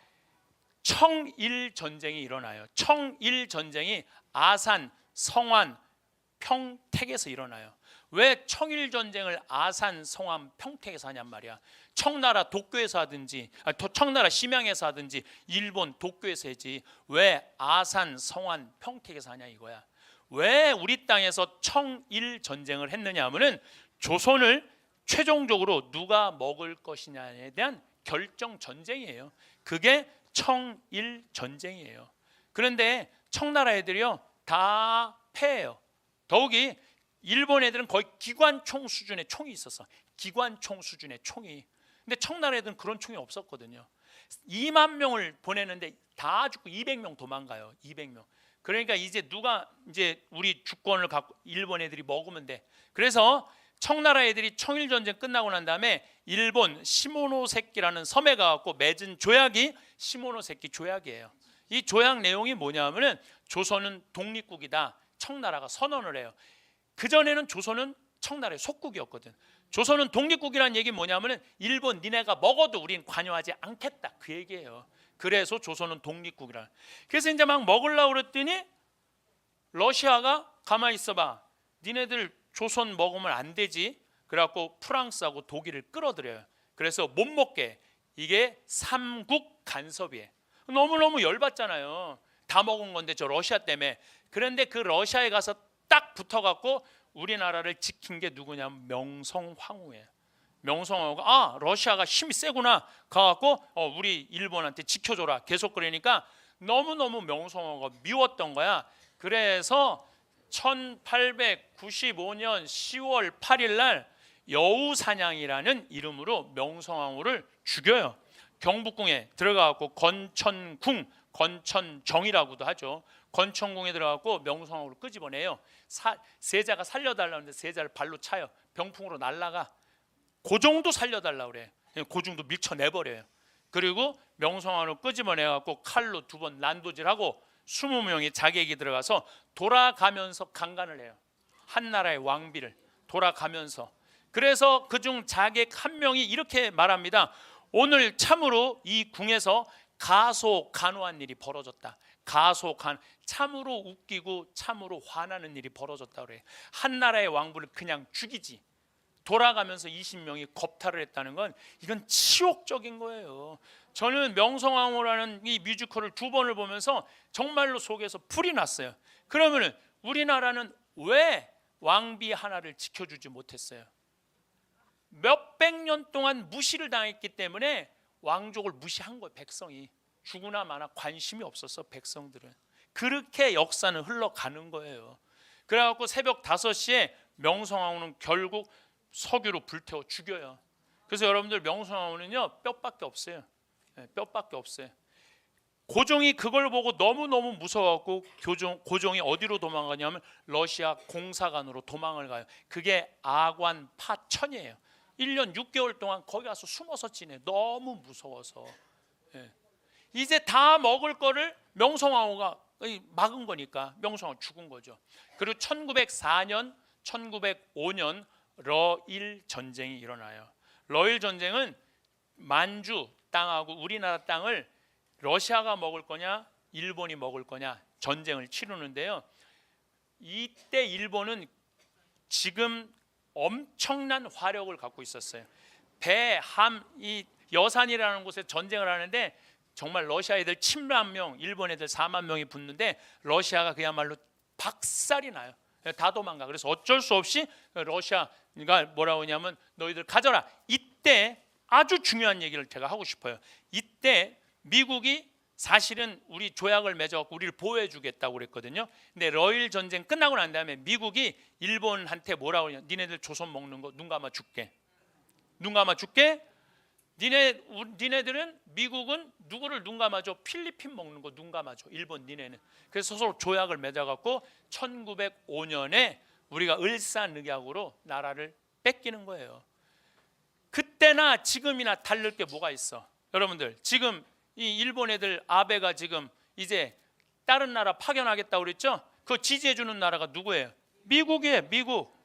청일 전쟁이 일어나요. 청일 전쟁이 아산, 성안, 평택에서 일어나요. 왜 청일 전쟁을 아산, 성안, 평택에서 하냔 말이야. 청나라 도쿄에서 하든지 청나라 심양에서 하든지 일본 도쿄에서 하지 왜 아산, 성안, 평택에서 하냐 이거야. 왜 우리 땅에서 청일 전쟁을 했느냐 하면은 조선을 최종적으로 누가 먹을 것이냐에 대한 결정 전쟁이에요. 그게 청일 전쟁이에요. 그런데 청나라 애들이요 다 패해요. 더욱이 일본 애들은 거의 기관총 수준의 총이 있었어. 기관총 수준의 총이. 근데 청나라 애들은 그런 총이 없었거든요. 2만 명을 보내는데 다 죽고 200명 도망가요. 200명. 그러니까 이제 누가 이제 우리 주권을 갖고 일본 애들이 먹으면 돼. 그래서 청나라 애들이 청일 전쟁 끝나고 난 다음에 일본 시모노세키라는 섬에 가갖고 맺은 조약이 시모노세키 조약이에요. 이 조약 내용이 뭐냐면은 조선은 독립국이다. 청나라가 선언을 해요. 그전에는 조선은 청나라의 속국이었거든. 조선은 독립국이라는 얘기는 뭐냐면은 일본 니네가 먹어도 우린 관여하지 않겠다 그 얘기예요. 그래서 조선은 독립국이라. 그래서 이제 막 먹으려고 그랬더니 러시아가 가만히 있어봐. 니네들 조선 먹으면 안 되지. 그래갖고 프랑스하고 독일을 끌어들여요. 그래서 못 먹게. 이게 삼국 간섭이에요. 너무너무 열받잖아요. 다 먹은 건데 저 러시아 때문에. 그런데 그 러시아에 가서 딱 붙어갖고 우리나라를 지킨 게 누구냐면 명성황후예요. 명성황후가 러시아가 힘이 세구나 가갖고 우리 일본한테 지켜줘라 계속 그러니까 너무너무 명성황후가 미웠던 거야. 그래서 1895년 10월 8일 날 여우사냥이라는 이름으로 명성황후를 죽여요. 경복궁에 들어가갖고 건천궁, 건천정이라고도 하죠. 건천궁에 들어가고 명성황후를 끄집어내요. 세자가 살려달라는데 세자를 발로 차요. 병풍으로 날아가. 고종도 살려달라고 그래. 고종도 밀쳐내버려요. 그리고 명성황후를 끄집어내갖고 칼로 2번 난도질하고 20명이 자객이 들어가서 돌아가면서 강간을 해요. 한나라의 왕비를 돌아가면서. 그래서 그중 자객 1명이 이렇게 말합니다. 오늘 참으로 이 궁에서 가소간호한 일이 벌어졌다. 참으로 웃기고 참으로 화나는 일이 벌어졌다 그래. 한나라의 왕부를 그냥 죽이지. 돌아가면서 20명이 겁탈을 했다는 건 이건 치욕적인 거예요. 저는 명성황후라는 이 뮤지컬을 2번을 보면서 정말로 속에서 불이 났어요. 그러면은 우리나라는 왜 왕비 하나를 지켜주지 못했어요? 몇백 년 동안 무시를 당했기 때문에 왕족을 무시한 거예요. 백성이 죽으나 마나 관심이 없었어. 백성들은 그렇게 역사는 흘러가는 거예요. 그래갖고 새벽 5시에 명성황후는 결국 석유로 불태워 죽여요. 그래서 여러분들 명성황후는요 뼈밖에 없어요. 뼈밖에 없어요. 고종이 그걸 보고 너무너무 무서워갖고 고종이 어디로 도망가냐면 러시아 공사관으로 도망을 가요. 그게 아관 파천이에요. 1년 6개월 동안 거기 가서 숨어서 지내. 너무 무서워서. 이제 다 먹을 거를 명성황후가 막은 거니까 명성황후 죽은 거죠. 그리고 1904년, 1905년 러일 전쟁이 일어나요. 러일 전쟁은 만주 땅하고 우리나라 땅을 러시아가 먹을 거냐 일본이 먹을 거냐 전쟁을 치르는데요. 이때 일본은 지금 엄청난 화력을 갖고 있었어요. 배, 함, 이 여산이라는 곳에 전쟁을 하는데 정말 러시아 애들 7만 명, 일본 애들 4만 명이 붙는데 러시아가 그야말로 박살이 나요. 다 도망가. 그래서 어쩔 수 없이 러시아가 뭐라고 하냐면 너희들 가져라. 이때 아주 중요한 얘기를 제가 하고 싶어요. 이때 미국이 사실은 우리 조약을 맺어갖고 우리를 보호해 주겠다고 그랬거든요. 근데 러일 전쟁 끝나고 난 다음에 미국이 일본한테 뭐라고 하냐. 니네들 조선 먹는 거 눈 감아 줄게. 눈 감아 줄게. 니네들은 미국은 누구를 눈 감아줘? 필리핀 먹는 거 눈 감아줘. 일본 니네는. 그래서 서로 조약을 맺어갖고 1905년에 우리가 을사늑약으로 나라를 뺏기는 거예요. 그때나 지금이나 다를 게 뭐가 있어? 여러분들 지금 이 일본 애들 아베가 지금 이제 다른 나라 파견하겠다고 그랬죠? 그거 지지해 주는 나라가 누구예요? 미국이에요. 미국.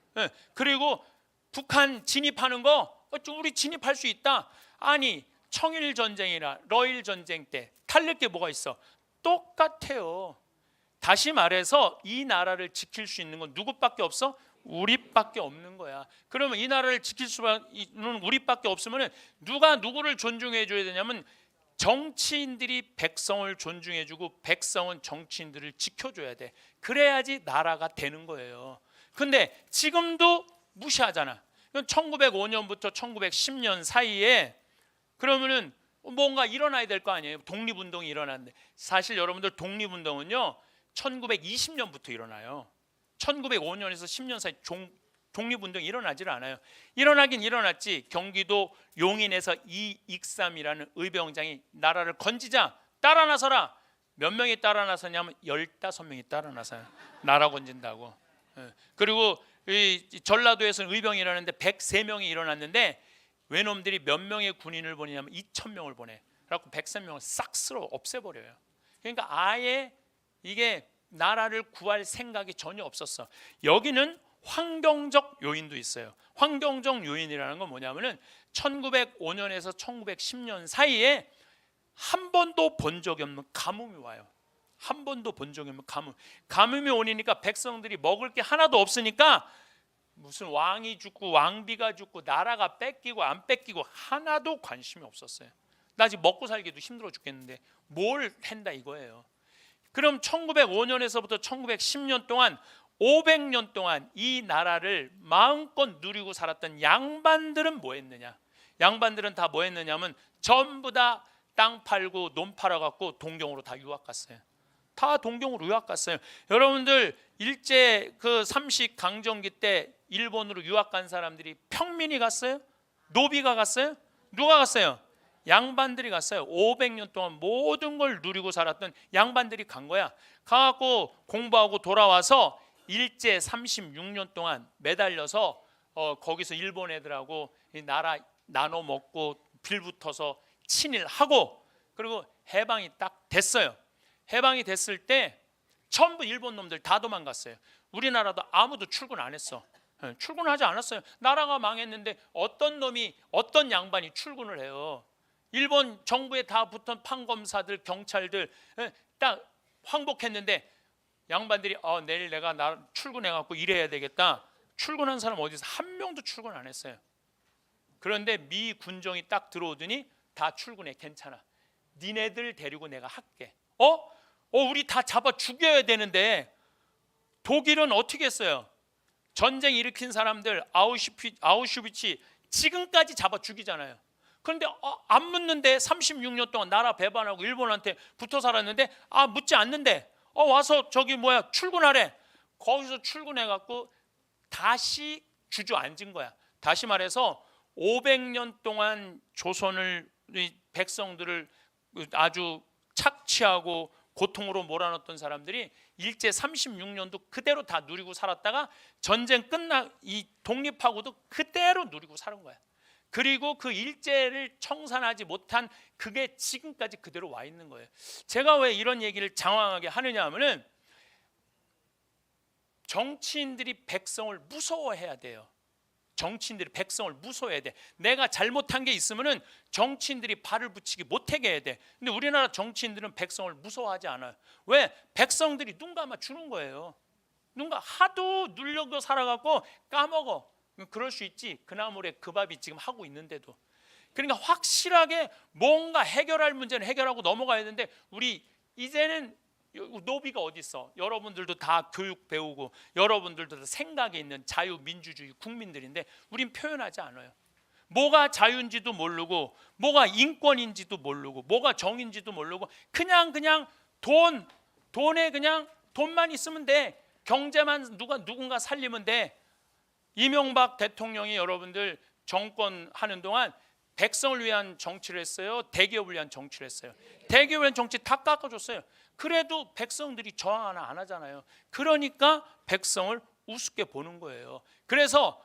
그리고 북한 진입하는 거 우리 진입할 수 있다. 아니 청일 전쟁이나 러일 전쟁 때 다를 게 뭐가 있어? 똑같아요. 다시 말해서 이 나라를 지킬 수 있는 건 누구밖에 없어? 우리밖에 없는 거야. 그러면 이 나라를 지킬 수 있는 우리밖에 없으면 누가 누구를 존중해 줘야 되냐면 정치인들이 백성을 존중해 주고 백성은 정치인들을 지켜줘야 돼. 그래야지 나라가 되는 거예요. 근데 지금도 무시하잖아. 1905년부터 1910년 사이에 그러면은 뭔가 일어나야 될 거 아니에요. 독립운동이 일어났는데 사실 여러분들 독립운동은요 1920년부터 일어나요. 1905년에서 10년 사이 독립운동이 일어나질 않아요. 일어나긴 일어났지. 경기도 용인에서 이익삼이라는 의병장이 나라를 건지자 따라 나서라. 몇 명이 따라 나서냐면 15명이 따라 나서요. 나라 건진다고. 그리고 이 전라도에서는 의병이 일어났는데 103명이 일어났는데 외놈들이 몇 명의 군인을 보내냐면 2,000명을 보내. 그래갖고 103명을 싹 쓸어 없애버려요. 그러니까 아예 이게 나라를 구할 생각이 전혀 없었어. 여기는 환경적 요인도 있어요. 환경적 요인이라는 건 뭐냐면은 1905년에서 1910년 사이에 한 번도 본 적이 없는 가뭄이 와요. 한 번도 본 적이 없는 가뭄이 오니까 백성들이 먹을 게 하나도 없으니까 무슨 왕이 죽고 왕비가 죽고 나라가 뺏기고 안 뺏기고 하나도 관심이 없었어요. 나 지금 먹고 살기도 힘들어 죽겠는데 뭘 한다 이거예요. 그럼 1905년에서부터 1910년 동안 500년 동안 이 나라를 마음껏 누리고 살았던 양반들은 뭐 했느냐? 양반들은 다 뭐 했느냐면 전부 다 땅 팔고 논 팔아갖고 동경으로 다 유학 갔어요. 다 동경으로 유학 갔어요. 여러분들 일제 그 삼식 강점기 때 일본으로 유학 간 사람들이 평민이 갔어요? 노비가 갔어요? 누가 갔어요? 양반들이 갔어요. 500년 동안 모든 걸 누리고 살았던 양반들이 간 거야. 가갖고 공부하고 돌아와서 일제 36년 동안 매달려서 거기서 일본 애들하고 이 나라 나눠 먹고 빌붙어서 친일하고, 그리고 해방이 딱 됐어요. 해방이 됐을 때 전부 일본 놈들 다 도망갔어요. 우리나라도 아무도 출근 안 했어. 출근하지 않았어요. 나라가 망했는데 어떤 놈이, 어떤 양반이 출근을 해요. 일본 정부에 다 붙은 판검사들, 경찰들 딱 항복했는데 양반들이 내일 내가 출근해갖고 일해야 되겠다. 출근한 사람 어디서 한 명도 출근 안 했어요. 그런데 미 군정이 딱 들어오더니 다 출근해. 괜찮아. 니네들 데리고 내가 할게. 우리 다 잡아 죽여야 되는데 독일은 어떻게 했어요? 전쟁 일으킨 사람들 아우슈비츠 지금까지 잡아 죽이잖아요. 그런데 안 묻는데 36년 동안 나라 배반하고 일본한테 붙어 살았는데 묻지 않는데 와서 출근하래. 거기서 출근해갖고 다시 주저앉은 거야. 다시 말해서 500년 동안 조선을, 백성들을 아주 착취하고 고통으로 몰아넣었던 사람들이 일제 36년도 그대로 다 누리고 살았다가 전쟁 이 독립하고도 그대로 누리고 사는 거야. 그리고 그 일제를 청산하지 못한 그게 지금까지 그대로 와 있는 거예요. 제가 왜 이런 얘기를 장황하게 하느냐 하면은 정치인들이 백성을 무서워해야 돼요. 정치인들이 백성을 무서워해야 돼. 내가 잘못한 게 있으면은 정치인들이 발을 붙이기 못하게 해야 돼. 근데 우리나라 정치인들은 백성을 무서워하지 않아요. 왜? 백성들이 눈 감아 주는 거예요. 하도 눌려고 살아갖고 까먹어. 그럴 수 있지. 그나물에 그 밥이 지금 하고 있는데도. 그러니까 확실하게 뭔가 해결할 문제는 해결하고 넘어가야 되는데 우리 이제는 노비가 어디 있어? 여러분들도 다 교육 배우고 여러분들도 다 생각이 있는 자유민주주의 국민들인데 우린 표현하지 않아요. 뭐가 자유인지도 모르고 뭐가 인권인지도 모르고 뭐가 정인지도 모르고 그냥 돈에 그냥 돈만 있으면 돼. 경제만 누군가 살리면 돼. 이명박 대통령이 여러분들 정권 하는 동안 백성을 위한 정치를 했어요? 대기업을 위한 정치를 했어요? 대기업을 위한 정치 다 깎아줬어요. 그래도 백성들이 저항 하나 안 하잖아요. 그러니까 백성을 우습게 보는 거예요. 그래서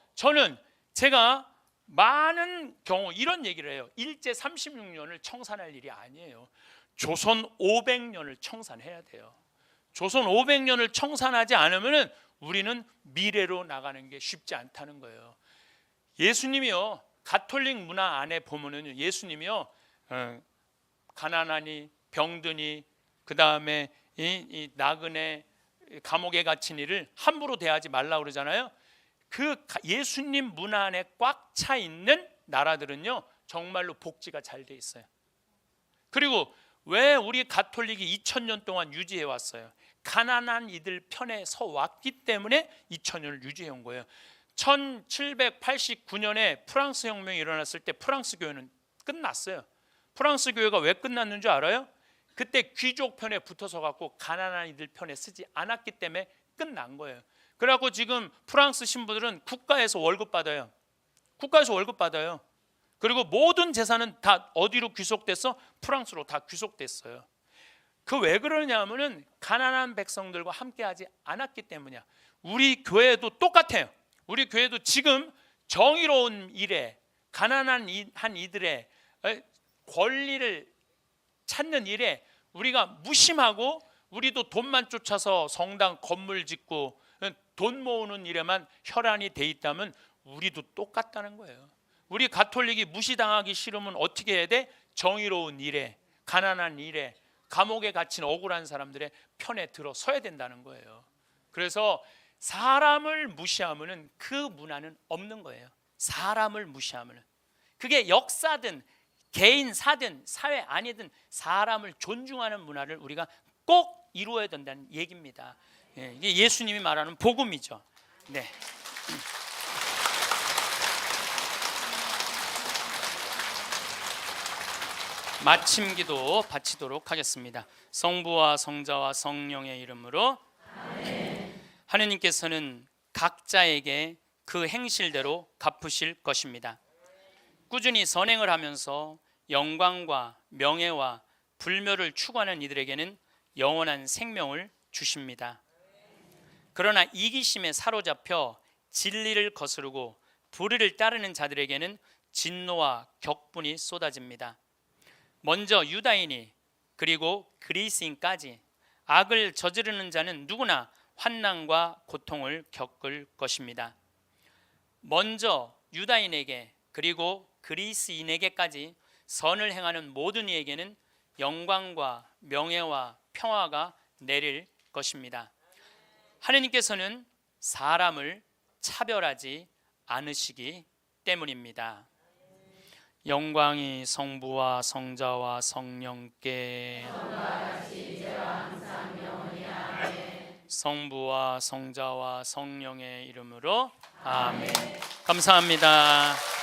제가 많은 경우 이런 얘기를 해요. 일제 36년을 청산할 일이 아니에요. 조선 500년을 청산해야 돼요. 조선 500년을 청산하지 않으면 우리는 미래로 나가는 게 쉽지 않다는 거예요. 예수님이요, 가톨릭 문화 안에 보면은 예수님이요, 가난하니 병드니 그 다음에 이 나그네 감옥에 갇힌 이를 함부로 대하지 말라 그러잖아요. 그 예수님 문화 안에 꽉 차 있는 나라들은요 정말로 복지가 잘 돼 있어요. 그리고 왜 우리 가톨릭이 2000년 동안 유지해 왔어요? 가난한 이들 편에 서 왔기 때문에 2000년을 유지해 온 거예요. 1789년에 프랑스 혁명이 일어났을 때 프랑스 교회는 끝났어요. 프랑스 교회가 왜 끝났는 줄 알아요? 그때 귀족 편에 붙어서 갖고 가난한 이들 편에 쓰지 않았기 때문에 끝난 거예요. 그래갖고 지금 프랑스 신부들은 국가에서 월급 받아요. 국가에서 월급 받아요. 그리고 모든 재산은 다 어디로 귀속됐어? 프랑스로 다 귀속됐어요. 그 왜 그러냐 하면은 가난한 백성들과 함께하지 않았기 때문이야. 우리 교회도 똑같아요. 우리 교회도 지금 정의로운 일에 가난한 한 이들의 권리를 찾는 일에 우리가 무심하고 우리도 돈만 쫓아서 성당 건물 짓고 돈 모으는 일에만 혈안이 돼 있다면 우리도 똑같다는 거예요. 우리 가톨릭이 무시당하기 싫으면 어떻게 해야 돼? 정의로운 일에, 가난한 일에, 감옥에 갇힌 억울한 사람들의 편에 들어서야 된다는 거예요. 그래서 사람을 무시하면은 그 문화는 없는 거예요. 사람을 무시하면은 그게 역사든 개인사든 사회 아니든 사람을 존중하는 문화를 우리가 꼭 이루어야 된다는 얘기입니다. 이게 예수님이 말하는 복음이죠. 네. 마침 기도 바치도록 하겠습니다. 성부와 성자와 성령의 이름으로 아멘. 하느님께서는 각자에게 그 행실대로 갚으실 것입니다. 꾸준히 선행을 하면서 영광과 명예와 불멸을 추구하는 이들에게는 영원한 생명을 주십니다. 그러나 이기심에 사로잡혀 진리를 거스르고 불의를 따르는 자들에게는 진노와 격분이 쏟아집니다. 먼저 유다인이 그리고 그리스인까지 악을 저지르는 자는 누구나 환난과 고통을 겪을 것입니다. 먼저 유다인에게 그리고 그리스인에게까지 선을 행하는 모든 이에게는 영광과 명예와 평화가 내릴 것입니다. 하느님께서는 사람을 차별하지 않으시기 때문입니다. 영광이 성부와 성자와 성령께 성부와 성자와 성령의 이름으로 아멘. 감사합니다.